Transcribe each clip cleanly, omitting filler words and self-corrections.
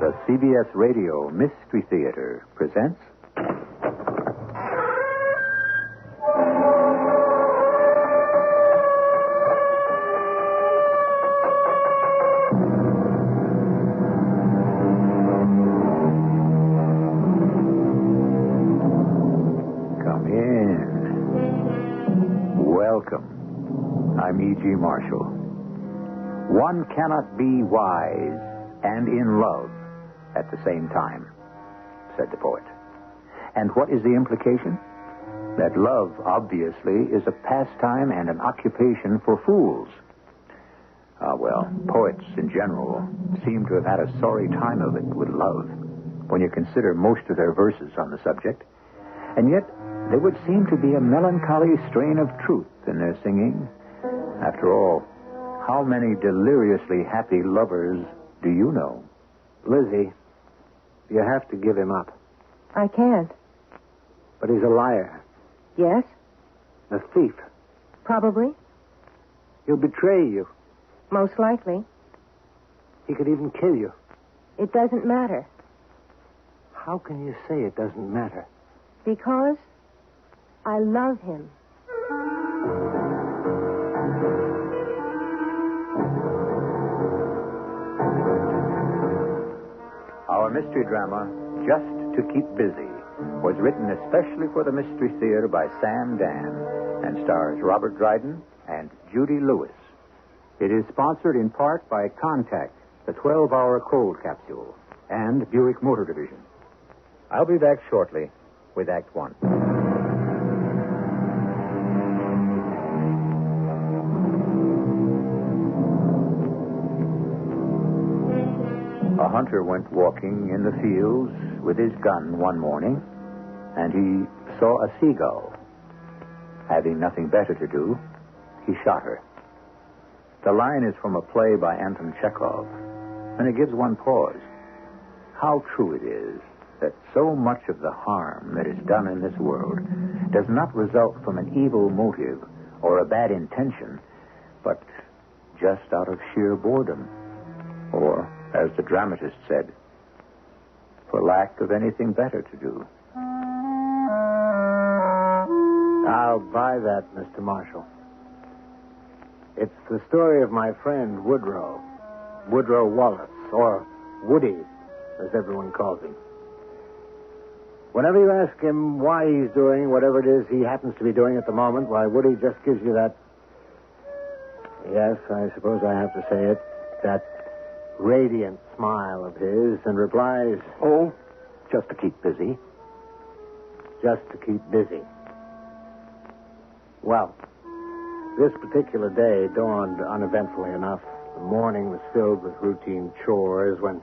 The CBS Radio Mystery Theater presents... Come in. Welcome. I'm E.G. Marshall. One cannot be wise and in love at the same time, said the poet. And what is the implication? That love, obviously, is a pastime and an occupation for fools. Poets in general seem to have had a sorry time of it with love, when you consider most of their verses on the subject. And yet, there would seem to be a melancholy strain of truth in their singing. After all, how many deliriously happy lovers do you know? Lizzie, you have to give him up. I can't. But he's a liar. Yes? A thief. Probably. He'll betray you. Most likely. He could even kill you. It doesn't matter. How can you say it doesn't matter? Because I love him. Our mystery drama, Just to Keep Busy, was written especially for the Mystery Theater by Sam Dan and stars Robert Dryden and Judy Lewis. It is sponsored in part by Contact, the 12-hour cold capsule, and Buick Motor Division. I'll be back shortly with Act One. A hunter went walking in the fields with his gun one morning, and he saw a seagull. Having nothing better to do, he shot her. The line is from a play by Anton Chekhov, and it gives one pause. How true it is that so much of the harm that is done in this world does not result from an evil motive or a bad intention, but just out of sheer boredom, or, as the dramatist said, for lack of anything better to do. I'll buy that, Mr. Marshall. It's the story of my friend Woodrow Wallace, or Woody, as everyone calls him. Whenever you ask him why he's doing whatever it is he happens to be doing at the moment, why, Woody just gives you that, yes, I suppose I have to say it, that radiant smile of his, and replies, "Oh, just to keep busy." Just to keep busy. Well, this particular day dawned uneventfully enough. The morning was filled with routine chores when...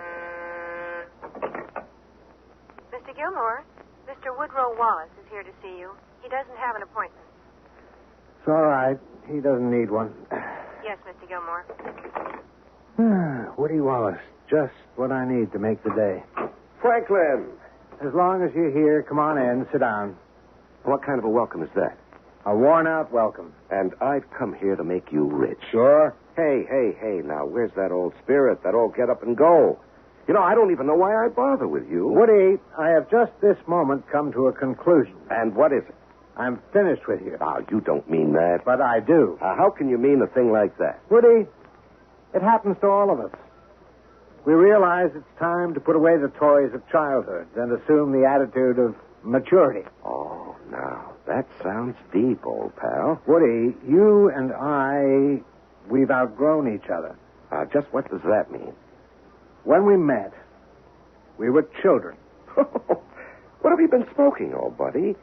Mr. Gilmore, Mr. Woodrow Wallace is here to see you. He doesn't have an appointment. It's all right. He doesn't need one. Yes, Mr. Gilmore. Woody Wallace, just what I need to make the day. Franklin! As long as you're here, come on in, sit down. What kind of a welcome is that? A worn-out welcome. And I've come here to make you rich. Sure? Hey, now, where's that old spirit, that old get up and go? You know, I don't even know why I bother with you. Woody, I have just this moment come to a conclusion. And what is it? I'm finished with you. Now, you don't mean that. But I do. How can you mean a thing like that? Woody, it happens to all of us. We realize it's time to put away the toys of childhood and assume the attitude of maturity. Oh, now, that sounds deep, old pal. Woody, you and I, we've outgrown each other. Just what does that mean? When we met, we were children. What have you been smoking, old buddy?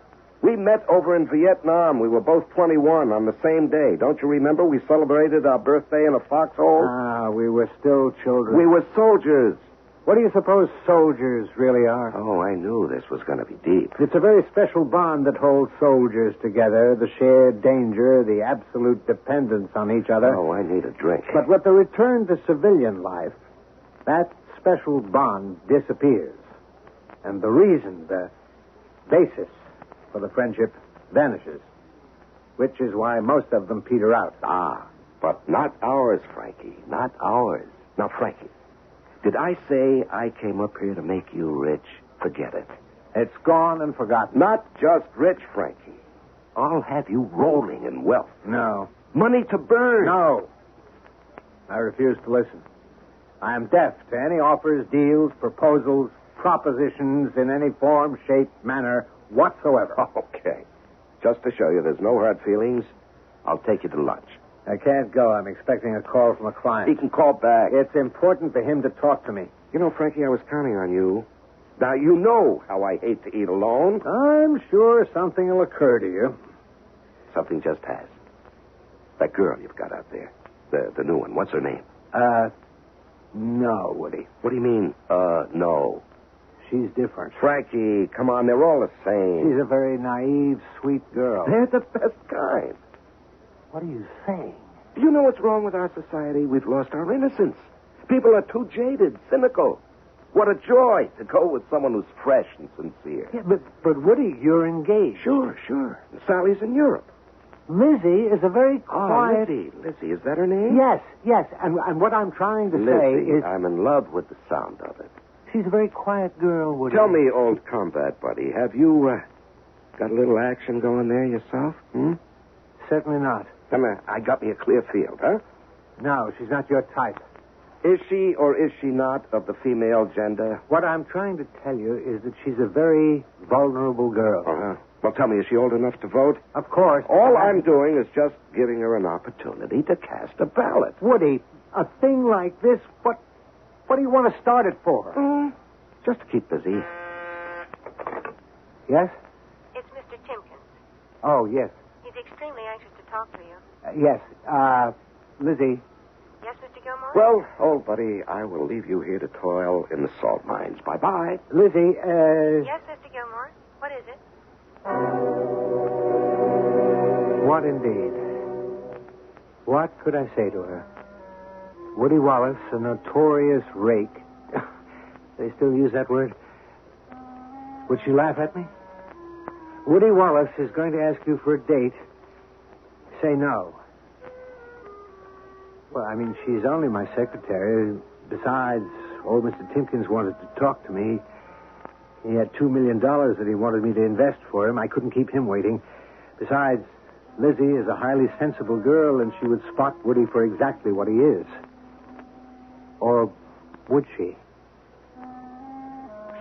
We met over in Vietnam. We were both 21 on the same day. Don't you remember? We celebrated our birthday in a foxhole. We were still children. We were soldiers. What do you suppose soldiers really are? Oh, I knew this was going to be deep. It's a very special bond that holds soldiers together, the shared danger, the absolute dependence on each other. Oh, I need a drink. But with the return to civilian life, that special bond disappears. And the reason, the basis for the friendship vanishes, which is why most of them peter out. But not ours, Frankie. Not ours. Now, Frankie, Did I say I came up here to make you rich? Forget it. It's gone and forgotten. Not just rich, Frankie. I'll have you rolling in wealth. No. Money to burn. No. I refuse to listen. I am deaf to any offers, deals, proposals, propositions in any form, shape, manner whatsoever. Okay. Just to show you there's no hard feelings, I'll take you to lunch. I can't go. I'm expecting a call from a client. He can call back. It's important for him to talk to me. You know, Frankie, I was counting on you. Now, you know how I hate to eat alone. I'm sure something will occur to you. Something just has. That girl you've got out there. The new one. What's her name? No, Woody. What do you mean, no? She's different. Frankie, come on, they're all the same. She's a very naive, sweet girl. They're the best kind. What are you saying? Do you know what's wrong with our society? We've lost our innocence. People are too jaded, cynical. What a joy to go with someone who's fresh and sincere. Yeah, but Woody, you're engaged. Sure. And Sally's in Europe. Lizzie is a very quiet... Lizzie, is that her name? Yes. And what I'm trying to Lizzie, say is... I'm in love with the sound of it. She's a very quiet girl, Woody. Tell me, old combat buddy, have you got a little action going there yourself? Certainly not. I got me a clear field, huh? No, she's not your type. Is she or is she not of the female gender? What I'm trying to tell you is that she's a very vulnerable girl. Uh-huh. Well, tell me, is she old enough to vote? Of course. All I'm doing is just giving her an opportunity to cast a ballot. Woody, a thing like this, what do you want to start it for? Just to keep busy. Yes? It's Mr. Timkins. Oh, yes. He's extremely anxious to talk to you. Yes. Lizzie. Yes, Mr. Gilmore? Well, old buddy, I will leave you here to toil in the salt mines. Bye-bye. Lizzie, Yes, Mr. Gilmore? What is it? What indeed? What could I say to her? Woody Wallace, a notorious rake. They still use that word? Would she laugh at me? Woody Wallace is going to ask you for a date. Say no. Well, I mean, she's only my secretary. Besides, old Mr. Timkins wanted to talk to me. He had $2 million that he wanted me to invest for him. I couldn't keep him waiting. Besides, Lizzie is a highly sensible girl, and she would spot Woody for exactly what he is. Or would she?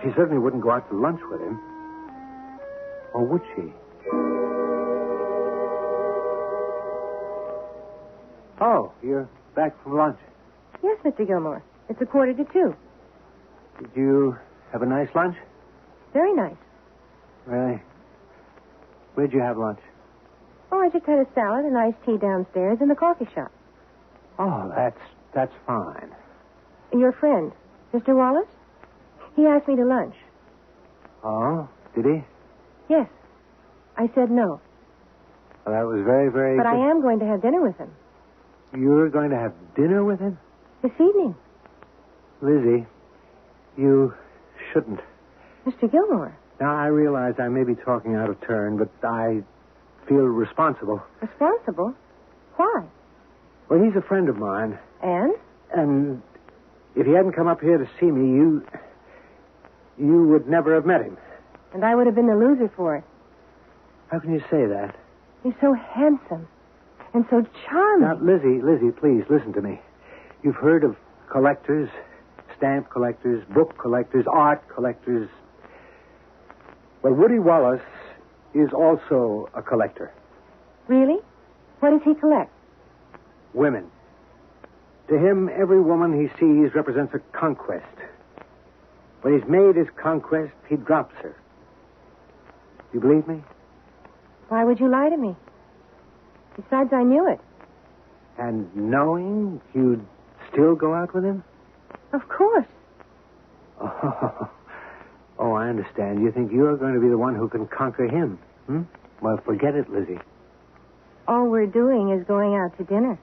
She certainly wouldn't go out to lunch with him. Or would she? Oh, you're back from lunch. Yes, Mr. Gilmore. It's 1:45. Did you have a nice lunch? Very nice. Really? Where'd you have lunch? Oh, I just had a salad and iced tea downstairs in the coffee shop. Oh, that's fine. Your friend, Mr. Wallace? He asked me to lunch. Oh, did he? Yes. I said no. Well, that was very, very But good. I am going to have dinner with him. You're going to have dinner with him? This evening. Lizzie, you shouldn't. Mr. Gilmore. Now, I realize I may be talking out of turn, but I feel responsible. Responsible? Why? Well, he's a friend of mine. And? If he hadn't come up here to see me, you would never have met him. And I would have been the loser for it. How can you say that? He's so handsome. And so charming. Now, Lizzie, please, listen to me. You've heard of collectors, stamp collectors, book collectors, art collectors. Well, Woody Wallace is also a collector. Really? What does he collect? Women. To him, every woman he sees represents a conquest. When he's made his conquest, he drops her. You believe me? Why would you lie to me? Besides, I knew it. And knowing you'd still go out with him? Of course. Oh, I understand. You think you're going to be the one who can conquer him, Well, forget it, Lizzie. All we're doing is going out to dinner.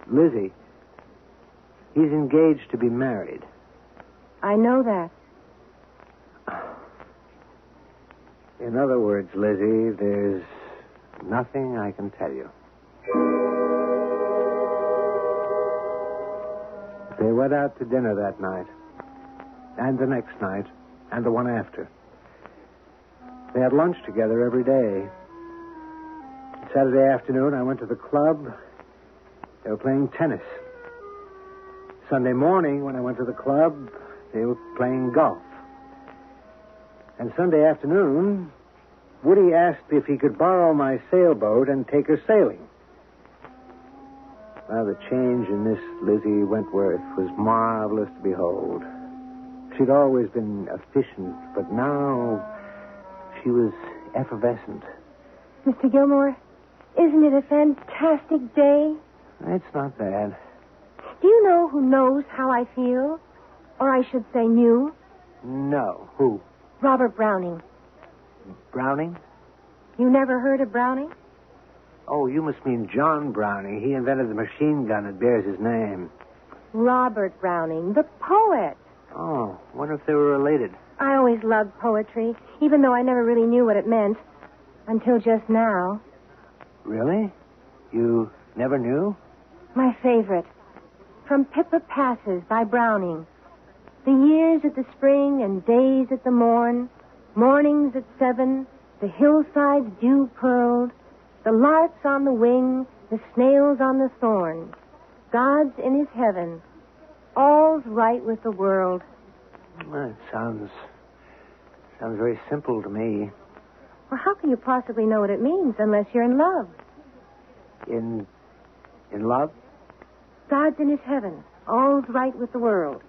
Lizzie, he's engaged to be married. I know that. In other words, Lizzie, there's nothing I can tell you. They went out to dinner that night, and the next night, and the one after. They had lunch together every day. Saturday afternoon, I went to the club. They were playing tennis. Sunday morning, when I went to the club, they were playing golf. And Sunday afternoon, Woody asked if he could borrow my sailboat and take her sailing. Well, the change in Miss Lizzie Wentworth was marvelous to behold. She'd always been efficient, but now she was effervescent. Mr. Gilmore, isn't it a fantastic day? It's not bad. Do you know who knows how I feel? Or I should say knew? No. Who? Robert Browning. Browning? You never heard of Browning? Oh, you must mean John Browning. He invented the machine gun that bears his name. Robert Browning, the poet. Oh, wonder if they were related. I always loved poetry, even though I never really knew what it meant. Until just now. Really? You never knew? My favorite. From Pippa Passes by Browning. The years at the spring and days at the morn, mornings at 7, the hillsides dew pearled, the larks on the wing, the snails on the thorn. God's in his heaven, all's right with the world. Well, it sounds very simple to me. Well, how can you possibly know what it means unless you're in love? In love? God's in his heaven, all's right with the world.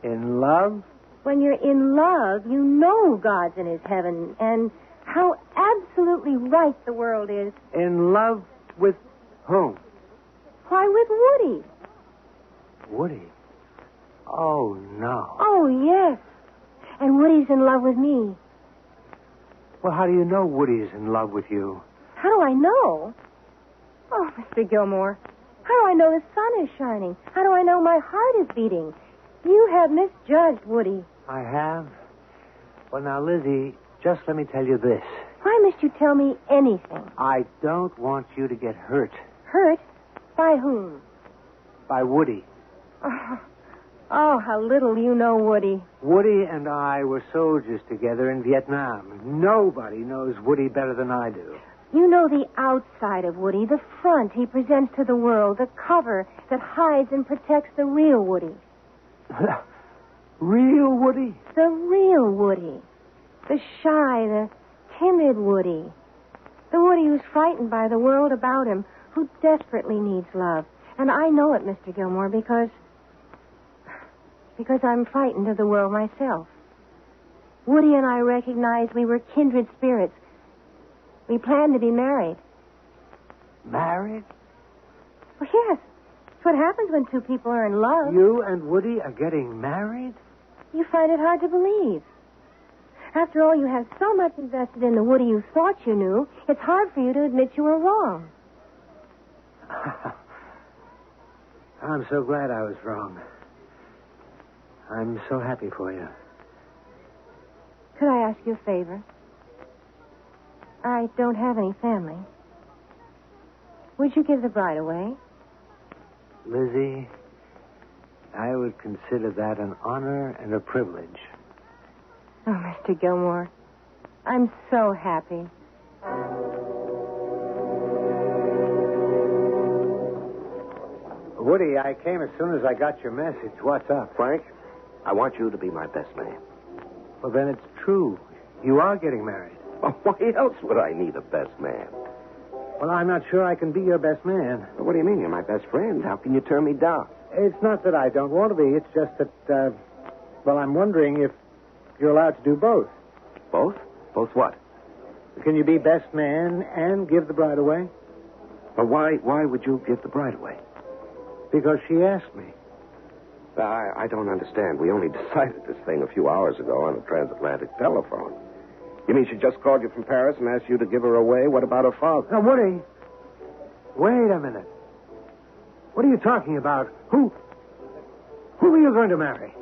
In love? When you're in love, you know God's in his heaven and how absolutely right the world is. In love with whom? Why, with Woody. Woody? Oh, no. Oh, yes. And Woody's in love with me. Well, how do you know Woody's in love with you? How do I know? Oh, Mr. Gilmore, how do I know the sun is shining? How do I know my heart is beating? You have misjudged Woody. I have? Well, now, Lizzie, just let me tell you this. Why must you tell me anything? I don't want you to get hurt. Hurt? By whom? By Woody. Oh, how little you know Woody. Woody and I were soldiers together in Vietnam. Nobody knows Woody better than I do. You know the outside of Woody, the front he presents to the world, the cover that hides and protects the real Woody. Real Woody? The real Woody. The shy, the timid Woody. The Woody who's frightened by the world about him, who desperately needs love. And I know it, Mr. Gilmore, because I'm frightened of the world myself. Woody and I recognized we were kindred spirits. We planned to be married. Married? Well, yes. It's what happens when two people are in love. You and Woody are getting married? You find it hard to believe. After all, you have so much invested in the Woody you thought you knew, it's hard for you to admit you were wrong. I'm so glad I was wrong. I'm so happy for you. Could I ask you a favor? I don't have any family. Would you give the bride away? Lizzie, I would consider that an honor and a privilege. Oh, Mr. Gilmore, I'm so happy. Woody, I came as soon as I got your message. What's up? Frank, I want you to be my best man. Well, then it's true. You are getting married. Why else would I need a best man? Well, I'm not sure I can be your best man. What do you mean? You're my best friend. How can you turn me down? It's not that I don't want to be. It's just that, I'm wondering if you're allowed to do both. Both? Both what? Can you be best man and give the bride away? Well, why would you give the bride away? Because she asked me. I don't understand. We only decided this thing a few hours ago on a transatlantic telephone. You mean she just called you from Paris and asked you to give her away? What about her father? Now, Woody, wait a minute. What are you talking about? Who are you going to marry?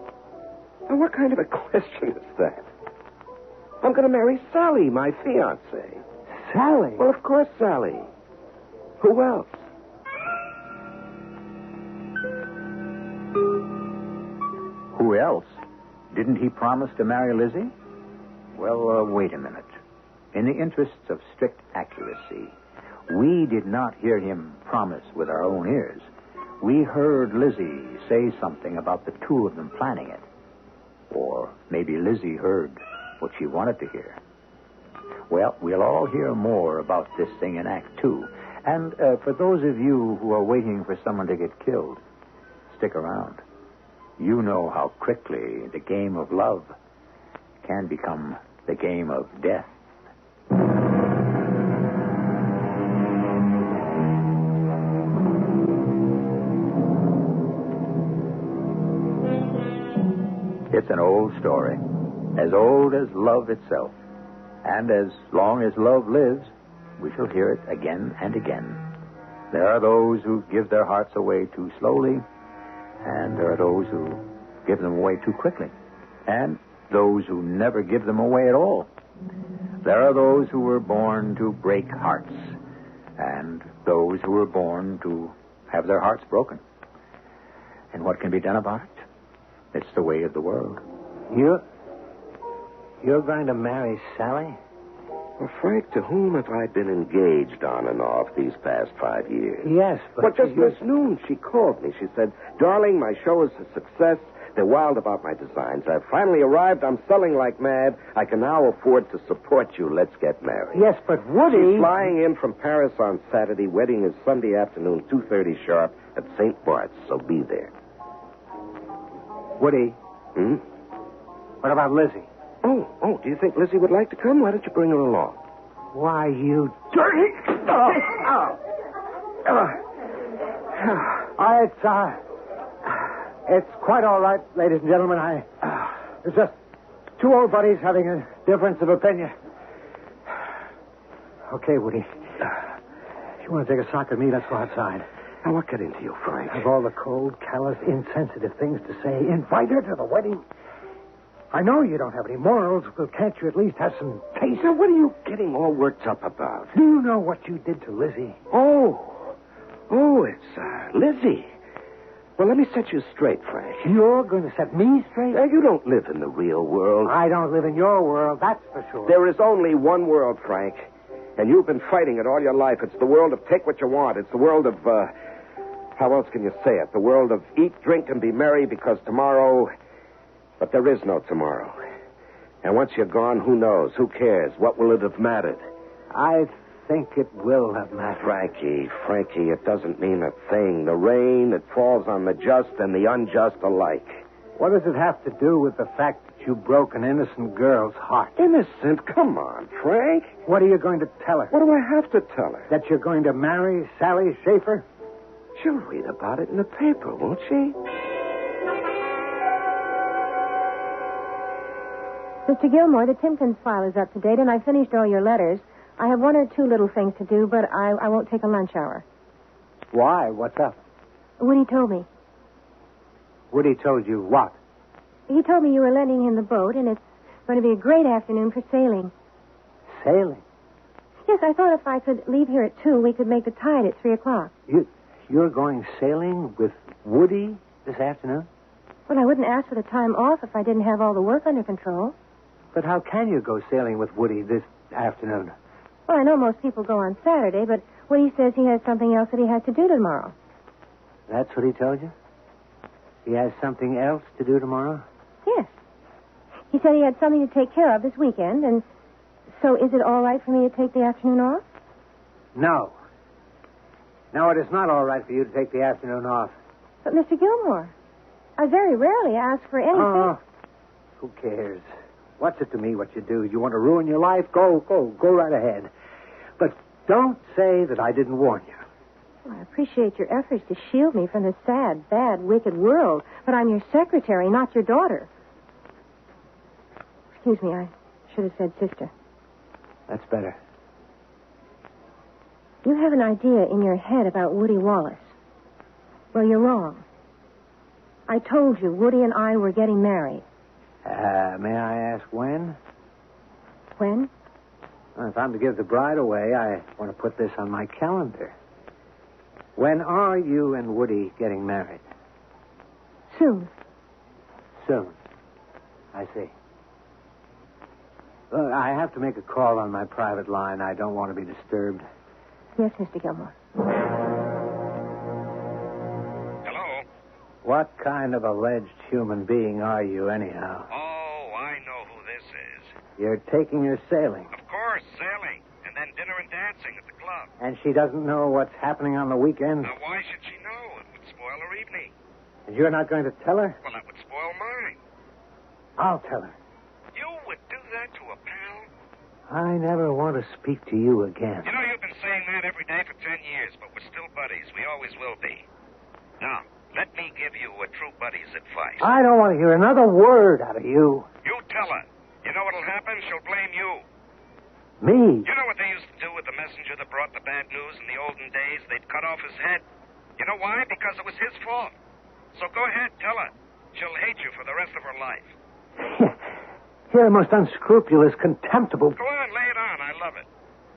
Now, what kind of a question is that? I'm going to marry Sally, my fiancée. Sally? Well, of course, Sally. Who else? who else? Didn't he promise to marry Lizzie? Well, wait a minute. In the interests of strict accuracy, we did not hear him promise with our own ears. We heard Lizzie say something about the two of them planning it. Or maybe Lizzie heard what she wanted to hear. Well, we'll all hear more about this thing in Act 2. And for those of you who are waiting for someone to get killed, stick around. You know how quickly the game of love can become the game of death. It's an old story, as old as love itself. And as long as love lives, we shall hear it again and again. There are those who give their hearts away too slowly, and there are those who give them away too quickly, and those who never give them away at all. There are those who were born to break hearts, and those who were born to have their hearts broken. And what can be done about it? It's the way of the world. You're going to marry Sally? Well, Frank, to whom have I been engaged on and off these past 5 years? Yes, but... Well, just this noon, she called me. She said, "Darling, my show is a success. They're wild about my designs. I've finally arrived. I'm selling like mad. I can now afford to support you. Let's get married." Yes, but Woody... She's flying in from Paris on Saturday. Wedding is Sunday afternoon, 2:30 sharp at St. Bart's, so be there. Woody. Hmm? What about Lizzie? Oh, do you think Lizzie would like to come? Why don't you bring her along? Why, you dirty... It's quite all right, ladies and gentlemen. It's just two old buddies having a difference of opinion. Okay, Woody. If you want to take a sock at me, let's go outside. Now, what got into you, Frank? Of all the cold, callous, insensitive things to say, invite her to the wedding. I know you don't have any morals, but can't you at least have some taste? Now, what are you getting all worked up about? Do you know what you did to Lizzie? Oh, it's Lizzie. Well, let me set you straight, Frank. You're going to set me straight? Now, you don't live in the real world. I don't live in your world, that's for sure. There is only one world, Frank. And you've been fighting it all your life. It's the world of take what you want. It's the world of, how else can you say it? The world of eat, drink, and be merry because tomorrow... But there is no tomorrow. And once you're gone, who knows? Who cares? What will it have mattered? I think it will have mattered. Frankie, it doesn't mean a thing. The rain, it falls on the just and the unjust alike. What does it have to do with the fact that you broke an innocent girl's heart? Innocent? Come on, Frank. What are you going to tell her? What do I have to tell her? That you're going to marry Sally Schaefer? She'll read about it in the paper, won't she? Mr. Gilmore, the Timkins file is up to date, and I finished all your letters. I have one or two little things to do, but I won't take a lunch hour. Why? What's up? Woody told me. Woody told you what? He told me you were lending him the boat, and it's going to be a great afternoon for sailing. Sailing? Yes, I thought if I could leave here at 2, we could make the tide at 3 o'clock. You're going sailing with Woody this afternoon? Well, I wouldn't ask for the time off if I didn't have all the work under control. But how can you go sailing with Woody this afternoon? Well, I know most people go on Saturday, but Woody says he has something else that he has to do tomorrow. That's what he told you? He has something else to do tomorrow? Yes. He said he had something to take care of this weekend, and so is it all right for me to take the afternoon off? No. No, it is not all right for you to take the afternoon off. But, Mr. Gilmore, I very rarely ask for anything. Oh, who cares? What's it to me what you do? You want to ruin your life? Go right ahead. But don't say that I didn't warn you. Well, I appreciate your efforts to shield me from this sad, bad, wicked world, but I'm your secretary, not your daughter. Excuse me, I should have said sister. That's better. You have an idea in your head about Woody Wallace. Well, you're wrong. I told you Woody and I were getting married. May I ask when? When? Well, if I'm to give the bride away, I want to put this on my calendar. When are you and Woody getting married? Soon. soon. I see. Look, I have to make a call on my private line. I don't want to be disturbed. Yes, Mr. Gilmore. Hello? What kind of alleged human being are you, anyhow? Oh, I know who this is. You're taking her sailing, Of course, sailing. And then dinner and dancing at the club. and she doesn't know what's happening on the weekend, Now, why should she know? It would spoil her evening. and you're not going to tell her? Well, that would spoil mine. I'll tell her. You would do that to a pal? I never want to speak to you again. You know, you've been saying that every day for 10 years, but we're still buddies. We always will be. Now, let me give you a true buddy's advice. I don't want to hear another word out of you. You tell her. You know what'll happen? She'll blame you. Me? You know what they used to do with the messenger that brought the bad news in the olden days? They'd cut off his head. You know why? Because it was his fault. So go ahead, tell her. She'll hate you for the rest of her life. You're the most unscrupulous, contemptible... Go on, lay it on. I love it.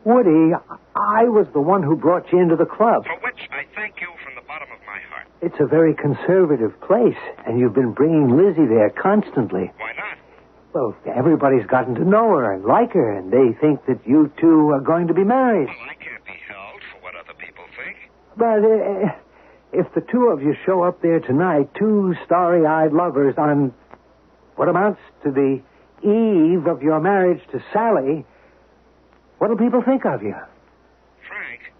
Woody, I was the one who brought you into the club. For which I thank you from the bottom of my heart. It's a very conservative place, and you've been bringing Lizzie there constantly. Why not? Well, everybody's gotten to know her and like her, and they think that you two are going to be married. Well, I can't be held for what other people think. But if the two of you show up there tonight, two starry-eyed lovers on what amounts to the eve of your marriage to Sally, what'll people think of you? Frank,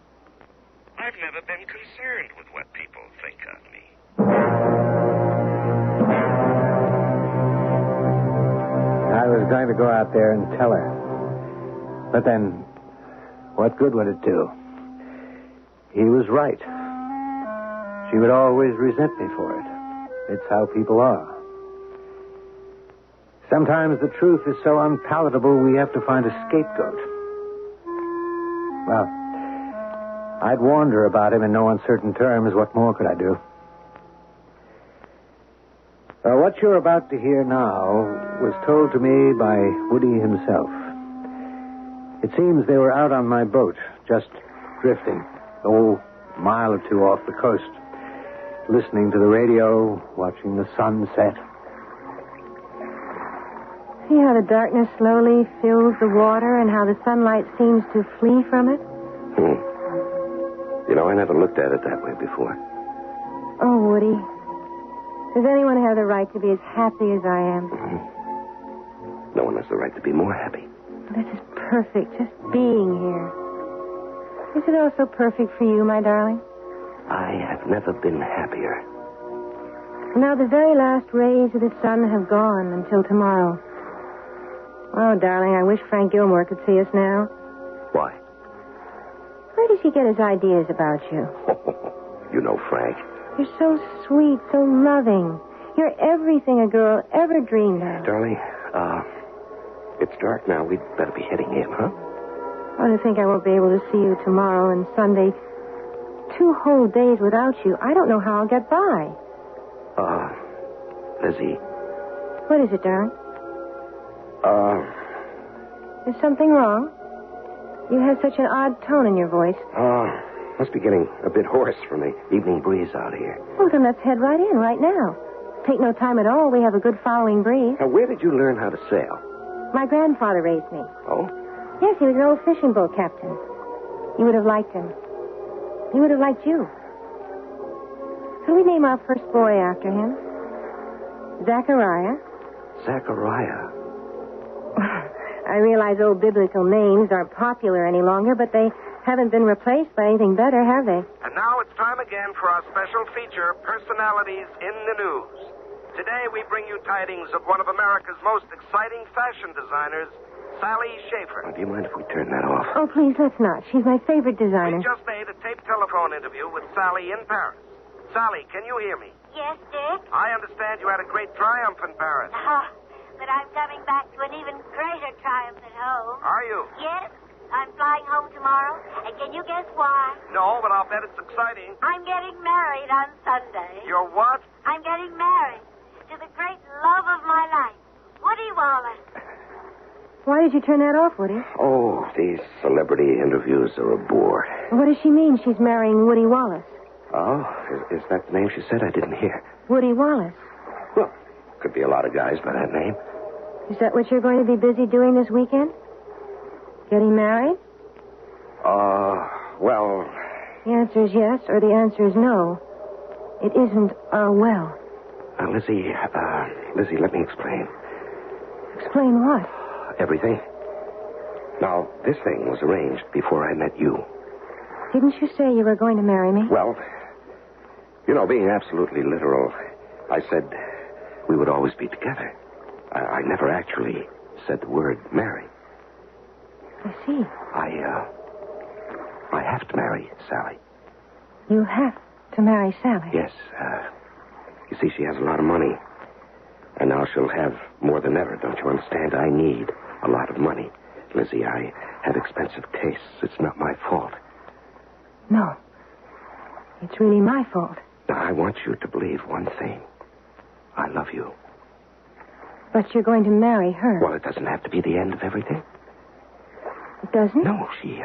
I've never been concerned with what people think of me. I was going to go out there and tell her. But then, what good would it do? He was right. She would always resent me for it. It's how people are. Sometimes the truth is so unpalatable we have to find a scapegoat. Well, I'd warned her about him in no uncertain terms. What more could I do? What you're about to hear now was told to me by Woody himself. It seems they were out on my boat, just drifting, a mile or two off the coast, listening to the radio, watching the sun set. See how the darkness slowly fills the water and how the sunlight seems to flee from it? You know, I never looked at it that way before. Oh, Woody. Does anyone have the right to be as happy as I am? No one has the right to be more happy. This is perfect, just being here. Is it also perfect for you, my darling? I have never been happier. Now the very last rays of the sun have gone until tomorrow. Oh, darling, I wish Frank Gilmore could see us now. Why? Where does he get his ideas about you? You know Frank. You're so sweet, so loving. You're everything a girl ever dreamed of. Darling, it's dark now. We'd better be heading in, huh? Oh, to think I won't be able to see you tomorrow and Sunday. 2 whole days without you. I don't know how I'll get by. Lizzie. What is it, darling? Is something wrong? You have such an odd tone in your voice. Must be getting a bit hoarse from the evening breeze out here. Well, then let's head right in, right now. Take no time at all. We have a good following breeze. Now, where did you learn how to sail? My grandfather raised me. Oh? Yes, he was an old fishing boat captain. You would have liked him. He would have liked you. Could we name our first boy after him? Zachariah. Zachariah. I realize old biblical names aren't popular any longer, but they haven't been replaced by anything better, have they? And now it's time again for our special feature, Personalities in the News. Today we bring you tidings of one of America's most exciting fashion designers, Sally Schaefer. Do you mind if we turn that off? Oh, please, let's not. She's my favorite designer. We just made a taped telephone interview with Sally in Paris. Sally, can you hear me? Yes, Dick? I understand you had a great triumph in Paris. But I'm coming back to an even greater triumph at home. Are you? Yes, I'm flying home tomorrow. And can you guess why? No, but I'll bet it's exciting. I'm getting married on Sunday. You're what? I'm getting married to the great love of my life, Woody Wallace. Why did you turn that off, Woody? Oh, these celebrity interviews are a bore. What does she mean she's marrying Woody Wallace? Oh, is that the name she said? I didn't hear. Woody Wallace. Well, could be a lot of guys by that name. Is that what you're going to be busy doing this weekend? Getting married? Well... The answer is yes, or the answer is no. It isn't, well. Lizzie, let me explain. Explain what? Everything. Now, this thing was arranged before I met you. Didn't you say you were going to marry me? Well, being absolutely literal, I said we would always be together. I never actually said the word marry. I see. I have to marry Sally. You have to marry Sally? Yes. You see, she has a lot of money. And now she'll have more than ever, don't you understand? I need a lot of money. Lizzie, I have expensive tastes. It's not my fault. No. It's really my fault. Now, I want you to believe one thing. I love you. But you're going to marry her. Well, it doesn't have to be the end of everything. It doesn't? No, she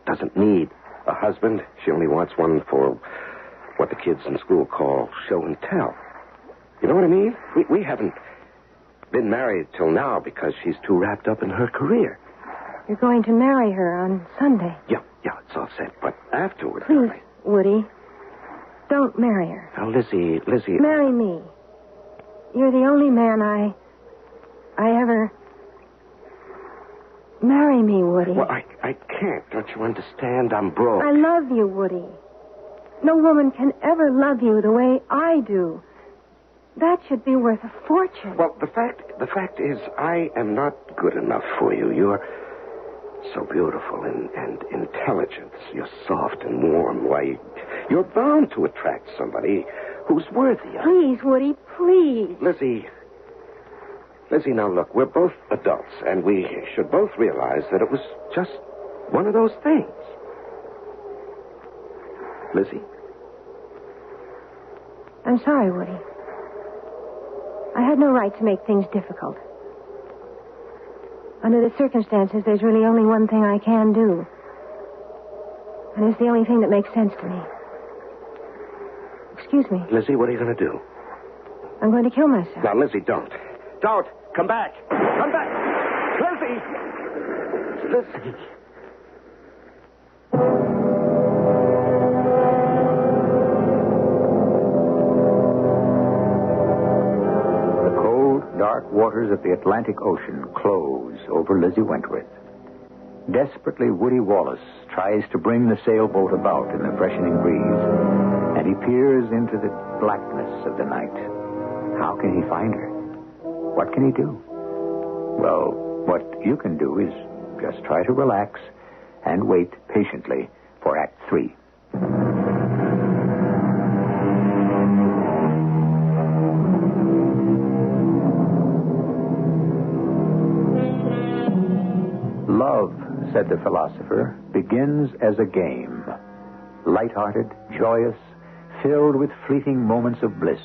doesn't need a husband. She only wants one for what the kids in school call show and tell. You know what I mean? We haven't been married till now because she's too wrapped up in her career. You're going to marry her on Sunday. Yeah, it's all set. But afterward, Please, darling. Woody, don't marry her. Now, Lizzie... Marry me. You're the only man I ever... Marry me, Woody. Well, I can't. Don't you understand? I'm broke. I love you, Woody. No woman can ever love you the way I do. That should be worth a fortune. Well, the fact is, I am not good enough for you. You're so beautiful and intelligent. You're soft and warm. Why, you're bound to attract somebody who's worthy of... Please, Woody, please. Lizzie, now look, we're both adults, and we should both realize that it was just one of those things. Lizzie? I'm sorry, Woody. I had no right to make things difficult. Under the circumstances, there's really only one thing I can do. And it's the only thing that makes sense to me. Excuse me. Lizzie, what are you going to do? I'm going to kill myself. Now, Lizzie, don't. Don't. Come back. Come back. Lizzie. Dark waters of the Atlantic Ocean close over Lizzie Wentworth. Desperately, Woody Wallace tries to bring the sailboat about in the freshening breeze, and he peers into the blackness of the night. How can he find her? What can he do? Well, what you can do is just try to relax and wait patiently for Act 3. Love, said the philosopher, begins as a game. Light-hearted, joyous, filled with fleeting moments of bliss.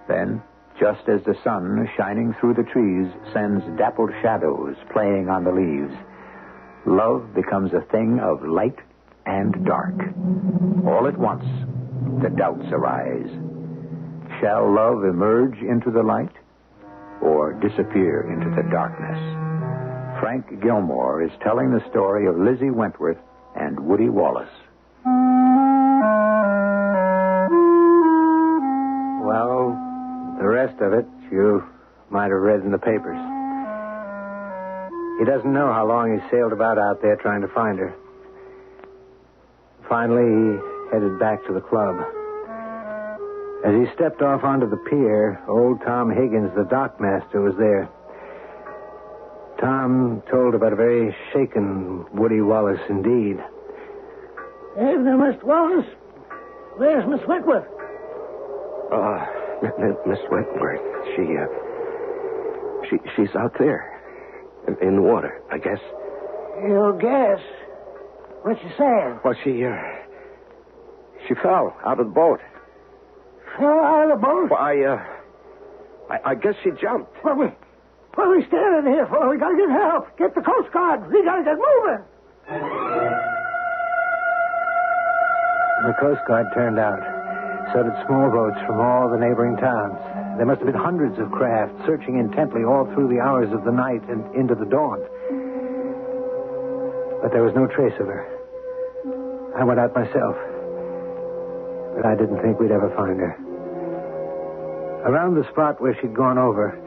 Then, just as the sun, shining through the trees, sends dappled shadows playing on the leaves, love becomes a thing of light and dark. All at once, the doubts arise. Shall love emerge into the light or disappear into the darkness? Frank Gilmore is telling the story of Lizzie Wentworth and Woody Wallace. Well, the rest of it you might have read in the papers. He doesn't know how long he sailed about out there trying to find her. Finally, he headed back to the club. As he stepped off onto the pier, old Tom Higgins, the dockmaster, was there. Tom told about a very shaken Woody Wallace indeed. Evening, Mr. Wallace. Where's Miss Wentworth? Miss Wentworth, she's out there in the water, I guess. You'll guess. What you saying? Well, she fell out of the boat. Fell out of the boat? Well, I guess she jumped. What are we standing here for? We gotta get help. Get the Coast Guard. We gotta get moving. The Coast Guard turned out. So did small boats from all the neighboring towns. There must have been hundreds of craft searching intently all through the hours of the night and into the dawn. But there was no trace of her. I went out myself, but I didn't think we'd ever find her. Around the spot where she'd gone over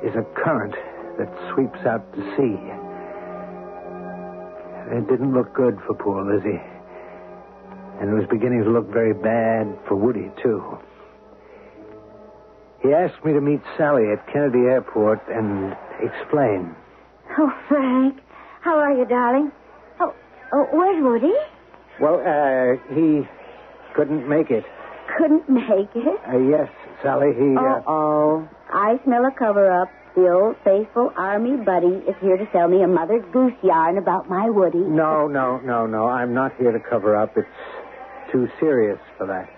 is a current that sweeps out to sea. It didn't look good for poor Lizzie. And it was beginning to look very bad for Woody, too. He asked me to meet Sally at Kennedy Airport and explain. Oh, Frank. How are you, darling? Oh, where's Woody? Well, he couldn't make it. Couldn't make it? Yes, Sally, he... Oh, I smell a cover-up. The old faithful Army buddy is here to sell me a mother's goose yarn about my Woody. No. I'm not here to cover up. It's too serious for that.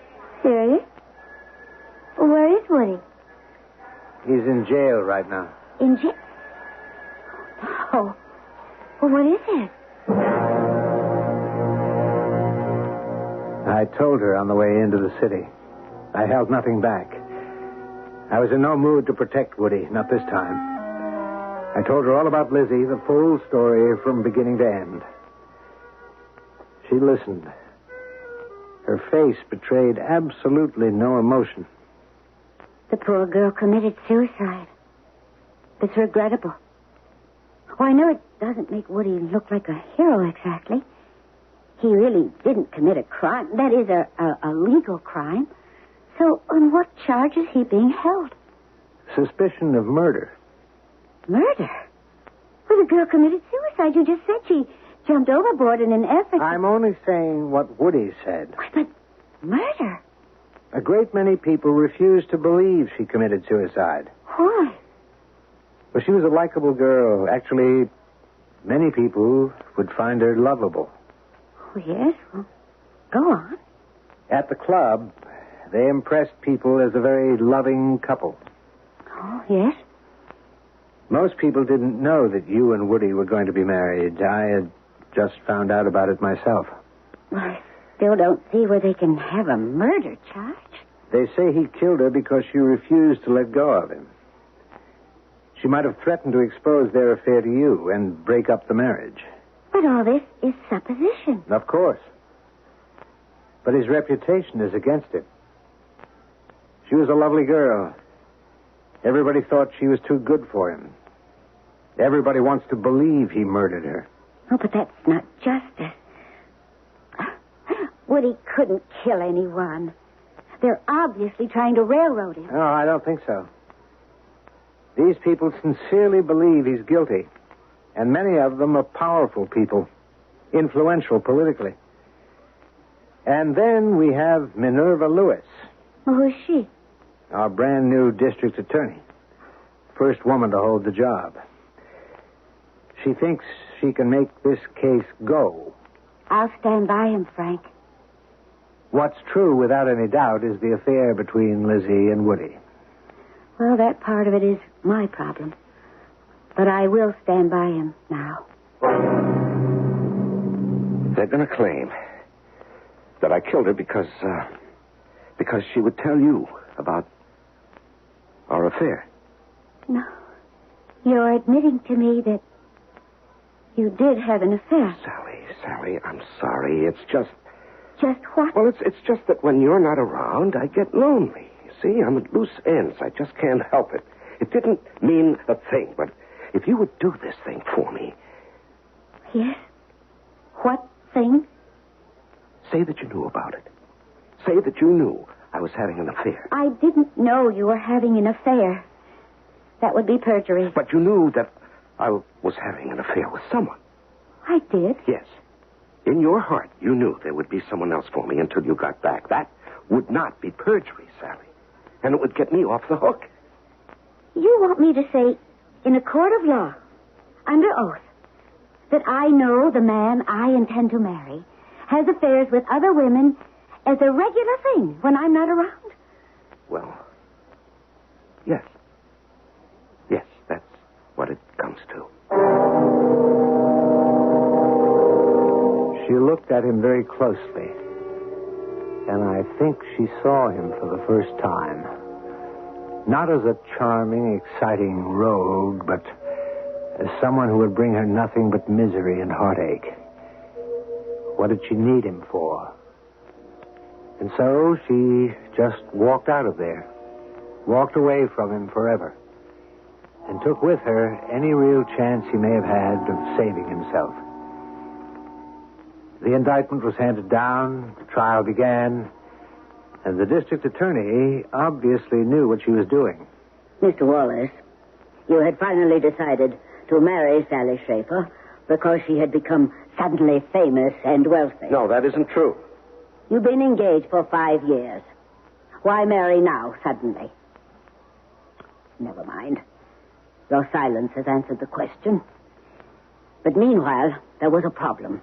Serious? Well, where is Woody? He's in jail right now. In jail? Oh. Well, what is it? I told her on the way into the city. I held nothing back. I was in no mood to protect Woody, not this time. I told her all about Lizzie, the full story from beginning to end. She listened. Her face betrayed absolutely no emotion. The poor girl committed suicide. It's regrettable. Oh, I know it doesn't make Woody look like a hero exactly. He really didn't commit a crime. That is, a legal crime. So, on what charge is he being held? Suspicion of murder. Murder? Well, the girl committed suicide. You just said she jumped overboard in an effort... I'm only saying what Woody said. But murder? A great many people refuse to believe she committed suicide. Why? Well, she was a likable girl. Actually, many people would find her lovable. Oh, yes? Well, go on. At the club, they impressed people as a very loving couple. Oh, yes? Most people didn't know that you and Woody were going to be married. I had just found out about it myself. Well, I still don't see where they can have a murder charge. They say he killed her because she refused to let go of him. She might have threatened to expose their affair to you and break up the marriage. But all this is supposition. Of course. But his reputation is against it. She was a lovely girl. Everybody thought she was too good for him. Everybody wants to believe he murdered her. Oh, but that's not justice. Woody couldn't kill anyone. They're obviously trying to railroad him. No, I don't think so. These people sincerely believe he's guilty. And many of them are powerful people, influential politically. And then we have Minerva Lewis. Well, who's she? Our brand new district attorney. First woman to hold the job. She thinks she can make this case go. I'll stand by him, Frank. What's true, without any doubt, is the affair between Lizzie and Woody. Well, that part of it is my problem. But I will stand by him now. They're going to claim that I killed her because she would tell you about our affair. No. You're admitting to me that you did have an affair. Sally, I'm sorry. It's just... Just what? Well, it's just that when you're not around, I get lonely. You see, I'm at loose ends. I just can't help it. It didn't mean a thing, but if you would do this thing for me... Yes? What thing? Say that you knew about it. Say that you knew I was having an affair. I didn't know you were having an affair. That would be perjury. But you knew that I was having an affair with someone. I did? Yes. In your heart, you knew there would be someone else for me until you got back. That would not be perjury, Sally. And it would get me off the hook. You want me to say, in a court of law, under oath, that I know the man I intend to marry has affairs with other women as a regular thing when I'm not around? Well, yes. Yes, that's what it comes to. She looked at him very closely, and I think she saw him for the first time. Not as a charming, exciting rogue, but as someone who would bring her nothing but misery and heartache. What did she need him for? And so she just walked out of there, walked away from him forever, and took with her any real chance he may have had of saving himself. The indictment was handed down, the trial began, and the district attorney obviously knew what she was doing. Mr. Wallace, you had finally decided to marry Sally Schaefer because she had become suddenly famous and wealthy. No, that isn't true. You've been engaged for 5 years. Why marry now, suddenly? Never mind. Your silence has answered the question. But meanwhile, there was a problem.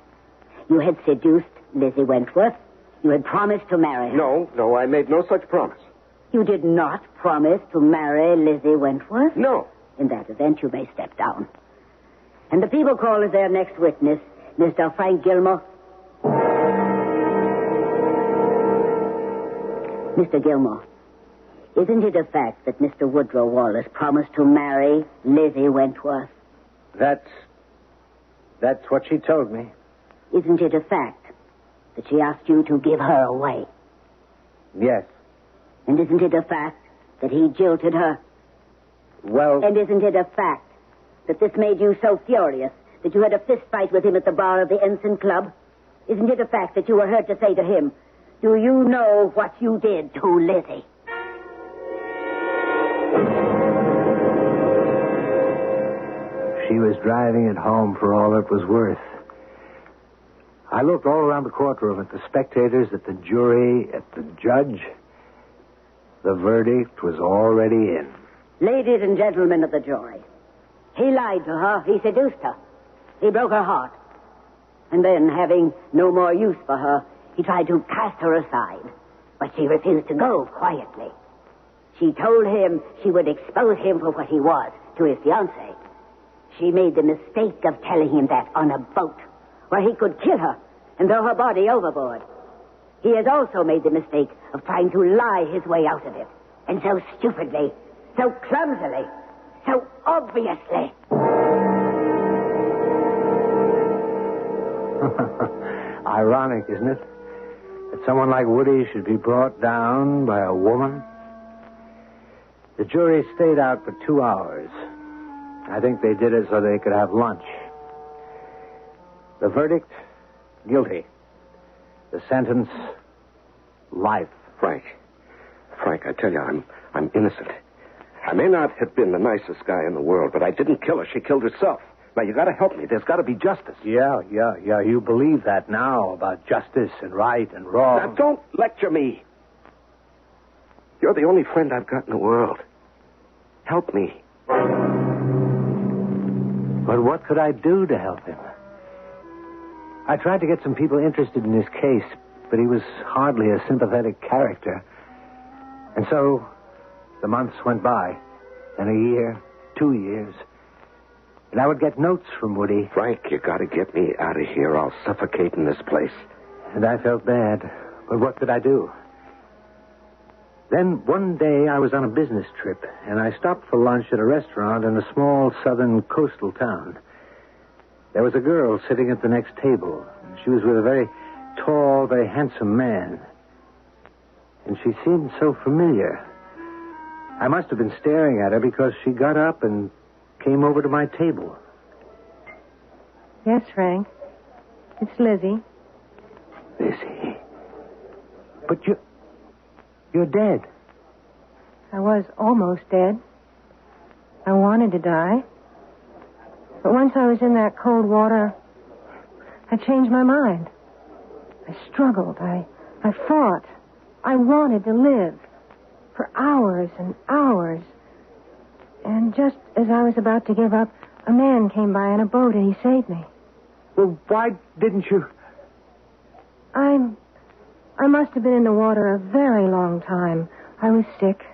You had seduced Lizzie Wentworth. You had promised to marry her. No, I made no such promise. You did not promise to marry Lizzie Wentworth? No. In that event, you may step down. And the people call as their next witness Mr. Frank Gilmore. Mr. Gilmore, isn't it a fact that Mr. Woodrow Wallace promised to marry Lizzie Wentworth? That's what she told me. Isn't it a fact that she asked you to give her away? Yes. And isn't it a fact that he jilted her? Well... And isn't it a fact that this made you so furious that you had a fist fight with him at the bar of the Ensign Club? Isn't it a fact that you were heard to say to him, "Do you know what you did to Lizzie?" She was driving it home for all it was worth. I looked all around the courtroom at the spectators, at the jury, at the judge. The verdict was already in. Ladies and gentlemen of the jury, he lied to her, he seduced her, he broke her heart. And then, having no more use for her, he tried to cast her aside. But she refused to go quietly. She told him she would expose him for what he was to his fiancée. She made the mistake of telling him that on a boat, where he could kill her and throw her body overboard. He has also made the mistake of trying to lie his way out of it. And so stupidly, so clumsily, so obviously. Ironic, isn't it? That someone like Woody should be brought down by a woman. The jury stayed out for 2 hours. I think they did it so they could have lunch. The verdict, guilty. The sentence, life. Frank, I tell you, I'm innocent. I may not have been the nicest guy in the world, but I didn't kill her. She killed herself. Now, you got to help me. There's got to be justice. Yeah. You believe that now about justice and right and wrong. Now, don't lecture me. You're the only friend I've got in the world. Help me. But what could I do to help him? I tried to get some people interested in his case, but he was hardly a sympathetic character. And so the months went by, and a year, 2 years. And I would get notes from Woody. Frank, you got to get me out of here. I'll suffocate in this place. And I felt bad, but what could I do? Then one day I was on a business trip, and I stopped for lunch at a restaurant in a small southern coastal town. There was a girl sitting at the next table. She was with a very tall, very handsome man. And she seemed so familiar. I must have been staring at her because she got up and came over to my table. Yes, Frank. It's Lizzie. Lizzie? But you're dead. I was almost dead. I wanted to die. But once I was in that cold water, I changed my mind. I struggled. I fought. I wanted to live. For hours and hours. And just as I was about to give up, a man came by in a boat and he saved me. Well, why didn't you... I must have been in the water a very long time. I was sick.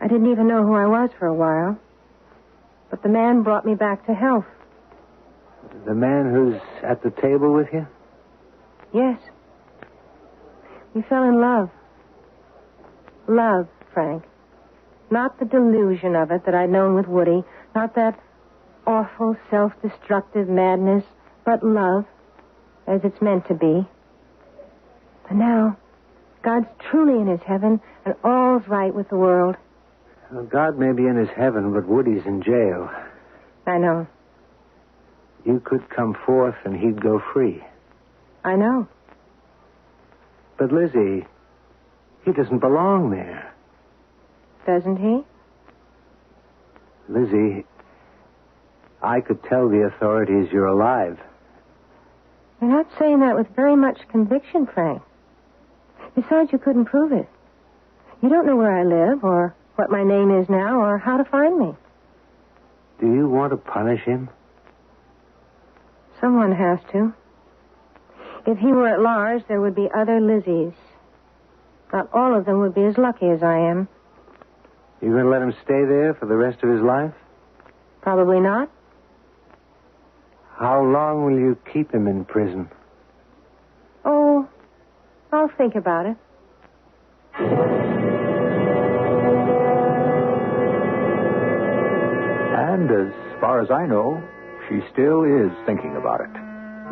I didn't even know who I was for a while. But the man brought me back to health. The man who's at the table with you? Yes. We fell in love. Love, Frank. Not the delusion of it that I'd known with Woody. Not that awful, self-destructive madness, but love, as it's meant to be. And now, God's truly in his heaven, and all's right with the world. Well, God may be in his heaven, but Woody's in jail. I know. You could come forth and he'd go free. I know. But, Lizzie, he doesn't belong there. Doesn't he? Lizzie, I could tell the authorities you're alive. You're not saying that with very much conviction, Frank. Besides, you couldn't prove it. You don't know where I live, or what my name is now, or how to find me. Do you want to punish him? Someone has to. If he were at large, there would be other Lizzies. Not all of them would be as lucky as I am. You going to let him stay there for the rest of his life? Probably not. How long will you keep him in prison? Oh, I'll think about it. And as far as I know, she still is thinking about it.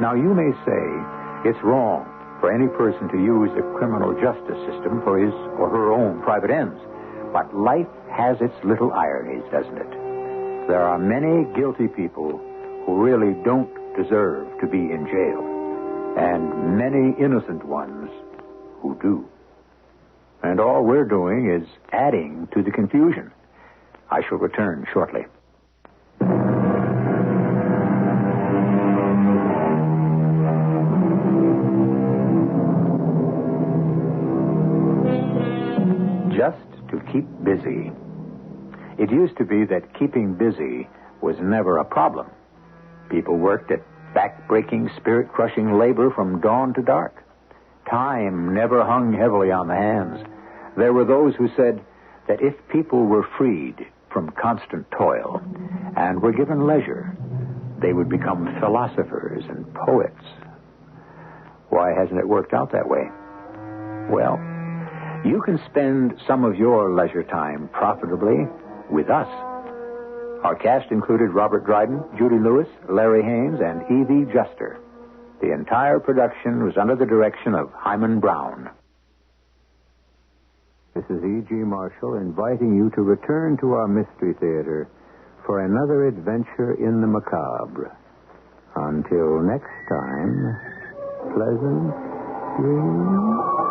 Now, you may say it's wrong for any person to use the criminal justice system for his or her own private ends. But life has its little ironies, doesn't it? There are many guilty people who really don't deserve to be in jail, and many innocent ones who do. And all we're doing is adding to the confusion. I shall return shortly. Just to keep busy. It used to be that keeping busy was never a problem. People worked at back-breaking, spirit-crushing labor from dawn to dark. Time never hung heavily on the hands. There were those who said that if people were freed from constant toil and were given leisure, they would become philosophers and poets. Why hasn't it worked out that way? Well, you can spend some of your leisure time profitably with us. Our cast included Robert Dryden, Judy Lewis, Larry Haynes, and Evie Juster. The entire production was under the direction of Hyman Brown. This is E.G. Marshall inviting you to return to our Mystery Theater for another adventure in the macabre. Until next time, pleasant dreams.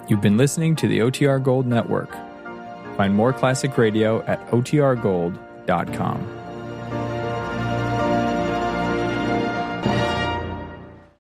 You've been listening to the OTR Gold Network. Find more classic radio at otrgold.com.